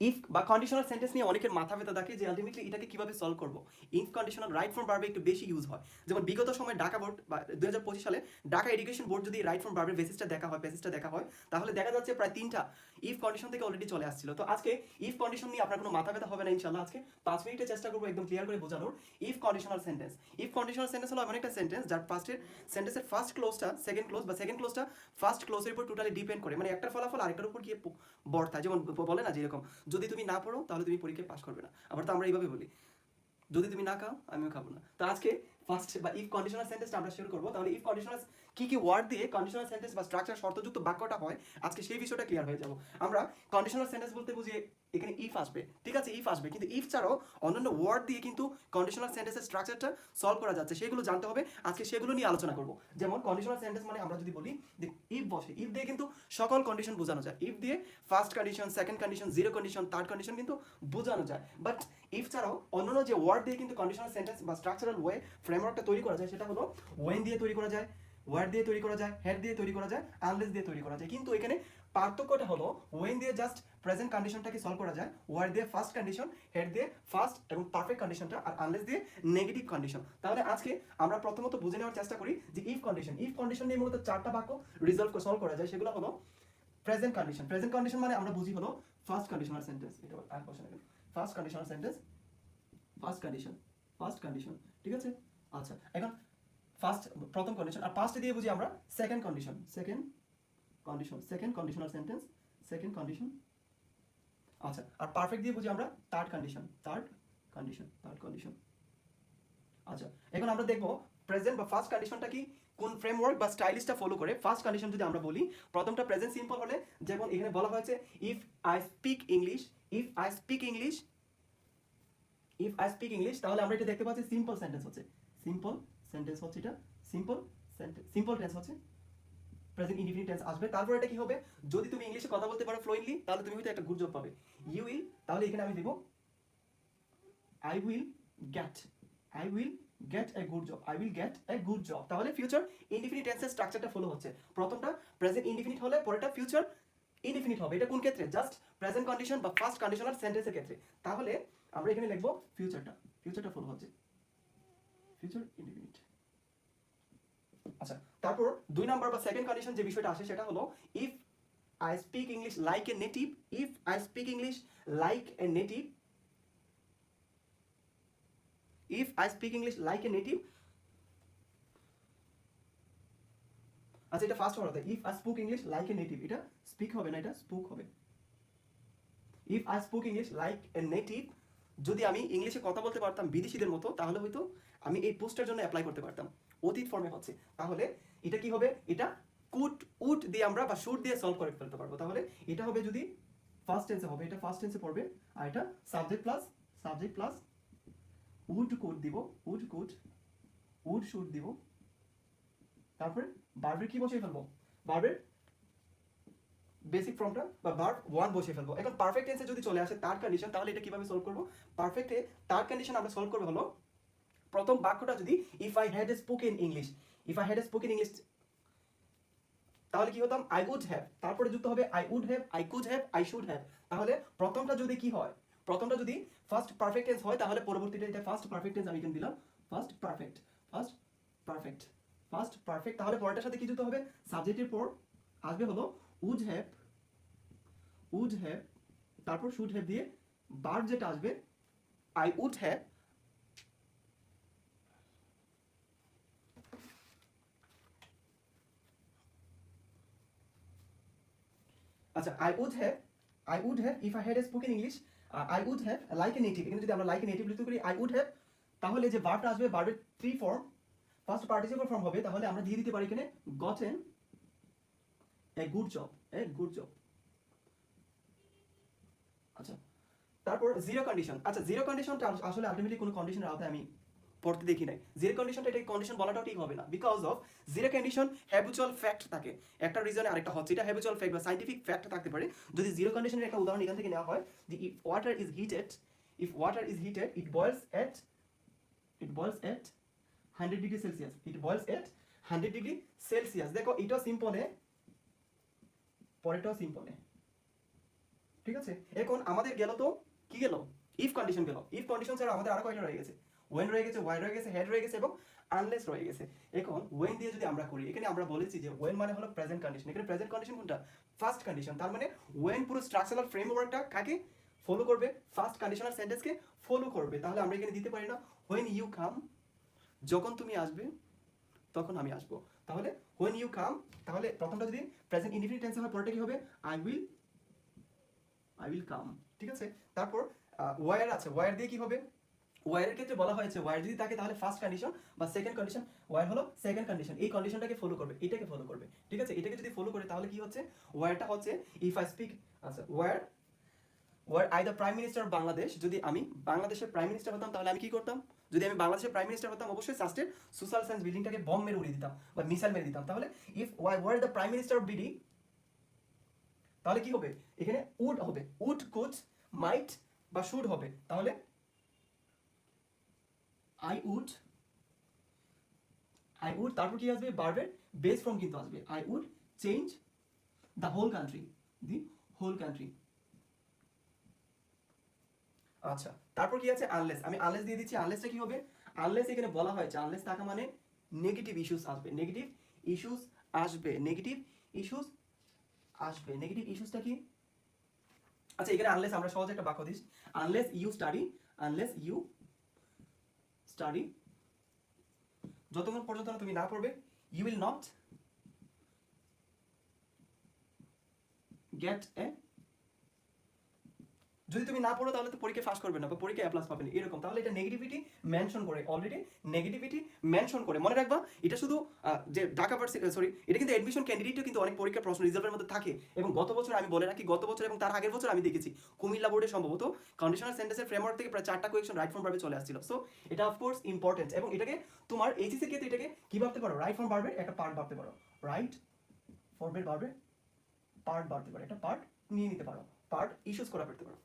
If বা conditional sentence নিয়ে অনেকের মাথা ব্যথা থাকে যে আলটিমেটলি এটাকে কিভাবে সলভ করব। ইফ কন্ডিশনাল রাইট ফ্রম ভার্বে একটু বেশি ইউজ হয়। যেমন বিগত সময় ঢাকা বোর্ড বা 2025 সালে ঢাকা এডুকেশন বোর্ড যদি রাইট ফ্রম ভার্বের বেসিসটা দেখা হয় তাহলে দেখা যাচ্ছে প্রায় 3টা ইফ কন্ডিশন থেকে অলরেডি চলে আসছিল। তো আজকে ইফ কন্ডিশন নিয়ে আপনার কোনো মাথা ব্যথা হবে না ইনশাআল্লাহ। আজকে 5 মিনিটে চেষ্টা করবো একদম ক্লিয়ার করে বোঝানোর। If conditional sentence, if conditional sentence হলো এমন একটা সেন্টেন্স যার সেন্টেন্সের ফার্স্ট ক্লোজটা সেকেন্ড ক্লোজ বা সেকেন্ড ক্লোজটা ফার্স্ট ক্লোজের উপর টোটালি ডিপেন্ড করে, মানে একটা ফলাফল আরেকটার উপর গিয়ে বর্তায়। যেমন বলে না যেরকম যদি তুমি না পড়ো তাহলে তুমি পরীক্ষায় পাস করবে না, আবার তো আমরা এইভাবে বলি যদি তুমি না খাও আমিও খাবো না। তো আজকে ফার্স্ট বা ইফ কন্ডিশনাল সেন্টেন্সটা আমরা শুরু করবো। তাহলে ইফ কন্ডিশনাল কি কি ওয়ার্ড দিয়ে কন্ডিশনাল সেন্টেন্স বা স্ট্রাকচার শর্তযুক্ত বাক্যটা হয় আজকে সেই বিষয়টা ক্লিয়ার হয়ে যাব। আমরা কন্ডিশনাল সেন্টেন্স বলতে বুঝি এখানে ইফ আসবে, ঠিক আছে, ইফ আসবে, কিন্তু ইফ ছাড়াও অন্যান্য ওয়ার্ড দিয়ে কিন্তু কন্ডিশনাল সেন্টেন্সের স্ট্রাকচারটা সলভ করা যাচ্ছে, সেগুলো জানতে হবে। আজকে সেগুলো নিয়ে আলোচনা করব। যেমন কন্ডিশনাল সেন্টেন্স মানে আমরা যদি বলি ইফ বসে, ইফ দিয়ে কিন্তু সকল কন্ডিশন বোঝানো যায়। ইফ দিয়ে first condition, second condition, zero condition, third condition কিন্তু বোঝানো যায়। বাট ইফ ছাড়াও অন্যান্য যে ওয়ার্ড দিয়ে কিন্তু কন্ডিশনাল সেন্টেন্স বা স্ট্রাকচারাল ওয়ে ফ্রেমওয়ার্কটা তৈরি করা যায়, সেটা হলো ওয়েন দিয়ে তৈরি করা যায়, ওয়ার্ড দিয়ে তৈরি করা যায়, হেড দিয়ে তৈরি করা যায়, আনলেস দিয়ে তৈরি করা যায়। কিন্তু এখানে পার্থক্যটা হলো ওয়েন দিয়ে জাস্ট প্রেজেন্ট কন্ডিশনটাকে সলভ করা যায়, ওয়ার্ড দিয়ে ফার্স্ট কন্ডিশন, হেড দিয়ে ফার্স্ট এবং পারফেক্ট কন্ডিশনটা, আর আনলেস দিয়ে নেগেটিভ কন্ডিশন। তাহলে আজকে আমরা প্রথমত বুঝে নেওয়ার চেষ্টা করি যে ইফ কন্ডিশন, ইফ কন্ডিশন নিয়ে মূলত 4টা বাক্য সলভ করা যায়। সেগুলো হলো প্রেজেন্ট কন্ডিশন, প্রেজেন্ট কন্ডিশন মানে আমরা বুঝি হলো ফার্স্ট কন্ডিশনাল সেন্টেন্স, এটা আর কোশ্চেন নেবেন, first conditional sentence, first condition, ঠিক আছে। আচ্ছা, এখন প্রথম কন্ডিশন, আর পাস্ট দিয়ে বুঝি আমরা second condition, second conditional sentence, second condition. আচ্ছা, আর পারফেক্ট দিয়ে বুঝি আমরা থার্ড কন্ডিশন। আচ্ছা, এখন আমরা দেখবো প্রেজেন্ট বা ফার্স্ট কন্ডিশনটা কি, কোন ফ্রেমওয়ার্ক বা স্টাইলিশটা ফলো করে। ফার্স্ট কন্ডিশন যদি আমরা বলি, প্রথমটা প্রেজেন্ট সিম্পল হলে, যেমন এখানে বলা হয়েছে if I speak English, if I speak English, তাহলে আমরা এটা দেখতে পাচ্ছি সিম্পল সেন্টেন্স হচ্ছে, এটা সিম্পল টেন্স হচ্ছে, প্রেজেন্ট ইনডিফিনিট টেন্স আসবে। তারপর এটা কি হবে, যদি তুমি ইংলিশে কথা বলতে পারো ফ্লুয়েন্টলি তাহলে তুমি হয়তো একটা গুড জব পাবে। ইউ উইল, তাহলে এখানে আমি দেব I will get a good job, তাহলে ফিউচার ইনডিফিনিট টেন্সের স্ট্রাকচারটা ফলো হচ্ছে। প্রথমটা প্রেজেন্ট ইনডিফিনিট হলে পরেরটা ফিউচার ইনডিফিনিট হবে। এটা কোন ক্ষেত্রে, জাস্ট প্রেজেন্ট কন্ডিশন বা ফার্স্ট কন্ডিশনাল সেন্টেন্সের ক্ষেত্রে। তাহলে আমরা এখানে লিখবো ফিউচারটা ফলো হচ্ছে, ফিউচার ইনডিফিনিট। আচ্ছা, তারপর 2 নাম্বার বা সেকেন্ড কন্ডিশন যে বিষয়টা আসে সেটা হলো if I speak English like a native, আচ্ছা এটা ফার্স্ট হবে, if I speak English like a native, এটা স্পিক হবে না, এটা স্পুক হবে। If I speak English like a native, যদি আমি ইংলিশে কথা বলতে পারতাম বিদেশিদের মতো তাহলে হয়তো আমি এই পোস্টের জন্য অ্যাপ্লাই করতে পারতাম। অতীত ফর্মে হচ্ছে, তাহলে এটা কি হবে, এটা উড দিয়ে আমরা বা শুড দিয়ে সলভ করে ফেলতে পারবো। তাহলে এটা হবে যদি ফার্স্ট টেন্সে হবে, এটা ফার্স্ট টেন্সে পড়বে, আর এটা সাবজেক্ট প্লাস কুড দিব, উড শুড দিব, তারপরে ভার্বের কি বসিয়ে ফেলবো, ভার্বের বেসিক ফর্মটা বা ভার্ব 1 বসিয়ে ফেলবো। এখন পারফেক্ট টেন্সে যদি চলে আসে থার্ড কন্ডিশন, তাহলে এটা কিভাবে সলভ করব। পারফেক্টে থার্ড কন্ডিশন আমরা সলভ করব হলো প্রথম বাক্যটা যদি if I had spoken English, তাহলে কি হতাম আই উড হ্যাভ, তারপরে যুক্ত হবে I would have, I could have, I should have. তাহলে প্রথমটা যদি কি হয়, প্রথমটা যদি ফার্স্ট পারফেক্ট টেন্স হয় তাহলে পরবর্তীটা এটা ফার্স্ট পারফেক্ট টেন্স আমি এখানে দিলাম, ফার্স্ট পারফেক্ট। তাহলে পরেরটার সাথে কি যুক্ত হবে, সাবজেক্টের পর আসবে হলো উড হ্যাভ, তারপর শুড হ্যাভ দিয়ে ভার্ব যেটা আসবে আই উড হ্যাভ, আচ্ছা I would have if I had spoken English, I would have like a native, এখানে যদি আমরা লাইক এ নেটিভ লিখতে করি আই উড হ্যাভ, তাহলে যে ভার্বটা আসবে ভার্বের 3 ফর্ম, ফার্স্ট পার্টিসিপল ফর্ম হবে, তাহলে আমরা দিয়ে দিতে পারি এখানে গটেন এ গুড জব, আচ্ছা তারপর জিরো কন্ডিশন। আচ্ছা জিরো কন্ডিশনটা আসলে আলটিমেটলি কোনো কন্ডিশনের আওতায় আমি পড়তে দেখি নাই। জিরো কন্ডিশনটা এটা কন্ডিশন বলাটাও ঠিক হবে না, because of zero condition habitual fact থাকে, একটা রিজনে আরেকটা হচ্ছে, এটা হ্যাবিচুয়াল ফ্যাক্ট বা সাইন্টিফিক ফ্যাক্ট থাকতে পারে। যদি জিরো কন্ডিশনের একটা উদাহরণ এখান থেকে নেওয়া হয় যে if water is heated it বয়েলস at 100 degree Celsius, দেখো এটাও সিম্পলে, পরেরটাও সিম্পলে, ঠিক আছে, এখন আমাদের গেল তো কি গেল, ইফ কন্ডিশন গেল। ইফ কন্ডিশন ছাড়া আমাদের আরো কয়টা রয়ে গেছে, ওয়েন রয়ে গেছে, ওয়াই রয়ে গেছে, হেড রয়ে গেছে এবং আনলেস রয়ে গেছে। এখন ওয়েন দিয়ে যদি আমরা করি, এখানে আমরা বলেছি যে ওয়েন মানে হলো প্রেজেন্ট কন্ডিশন। এখানে প্রেজেন্ট কন্ডিশন কোনটা, ফার্স্ট কন্ডিশন। তার মানে ওয়েন পুরো স্ট্রাকচারাল ফ্রেমওয়ার্কটা কাকে ফলো করবে, ফার্স্ট কন্ডিশনাল সেন্টেন্সকে ফলো করবে। তাহলে আমরা এখানে দিতে পারি না হোয়েন ইউ কাম, যখন তুমি আসবে তখন আমি আসবো। তাহলে হোয়েন ইউ কাম, তাহলে প্রথমটা যদি প্রেজেন্ট ইনডিফিনিট টেন্সে হয়, পরেরটা কি হবে, আই উইল কাম। ঠিক আছে, তারপর ওয়ার আছে, ওয়ার দিয়ে কি হবে, ওয়ারের ক্ষেত্রে বলা হয়েছে ওয়ার যদি থাকে তাহলে ফার্স্ট কন্ডিশন বা সেকেন্ড কন্ডিশন, ওয়ার হলো সেকেন্ড কন্ডিশন, এই কন্ডিশনটাকে ফলো করবে, এটাকে ফলো করবে। ঠিক আছে, এটাকে যদি ফলো করে তাহলে কি হচ্ছে, ওয়ারটা হচ্ছে ইফ আই স্পিক, আচ্ছা were I the prime minister of Bangladesh, যদি আমি বাংলাদেশের প্রাইম মিনিস্টার হতাম তাহলে আমি কি করতাম, যদি আমি বাংলাদেশের প্রাইম মিনিস্টার হতাম অবশ্যই সাস্টের সোশ্যাল সায়েন্স বিল্ডিংটাকে বম মেরে উড়িয়ে দিতাম বা মিসাইল মেরে দিতাম। তাহলে if why were the prime minister of BD, তাহলে কি হবে, এখানে উড হবে, উড কুড মাইট বা শুড হবে। তাহলে আই উড, তারপর কি আসবে, ভার্বের বেস ফর্ম কিন্তু আসবে, I would change the whole country, the whole country. আচ্ছা, তারপর কি আছে, আনলেস, আমি আনলেস দিয়ে দিচ্ছি। আনলেসটা কি হবে, আনলেস এখানে বলা হয়েছে আনলেস থাকা মানে নেগেটিভ ইস্যুস আসবে, নেগেটিভ ইস্যুস আসবে, নেগেটিভ ইস্যুস আসবে। নেগেটিভ ইস্যুসটা কি, আচ্ছা এখানে আনলেস আমরা সহজে একটা বাক্য this, unless you study, unless you study, যতক্ষণ পর্যন্ত না তুমি না পড়বে, you will not get a, যদি তুমি না পড়ো তাহলে তো পরীক্ষা পাস করবে না বা পরীক্ষা এ প্লাস পাবে না, এরকম। তাহলে এটা নেগেটিভিটি মেনশন করে, অলরেডি নেগেটিভিটি মেনশন করে, মনে রাখবা। এটা শুধু যে ঢাকা ভার্সিটি, সরি, এটা কিন্তু অ্যাডমিশন ক্যান্ডিডেটও কিন্তু অনেক পরীক্ষা প্রশ্ন রিজার্ভের মধ্যে থাকে। এবং গত বছর আমি বলে রাখি, গত বছর এবং তার আগের বছর আমি দেখেছি কুমিল্লা বোর্ডে সম্ভবত কন্ডিশনাল সেন্টেন্সের ফ্রেমওয়ার্ক থেকে প্রায় 4টা কোয়েকশন রাইট ফর্ম ভার্বে চলে আসছিল। সো এটা অফকোর্স ইম্পর্টেন্ট, এবং এটাকে তোমার এইচএসসির ক্ষেত্রে এটাকে কি ভাবতে পারো, রাইট ফর্ম ভার্বের একটা পার্ট ভাবতে পারো, রাইট ফর্মের ভার্বের পার্ট ভাবতে পারো, একটা পার্ট নিয়ে নিতে পারো, পার্ট ইস্যুস করা করতে পারো।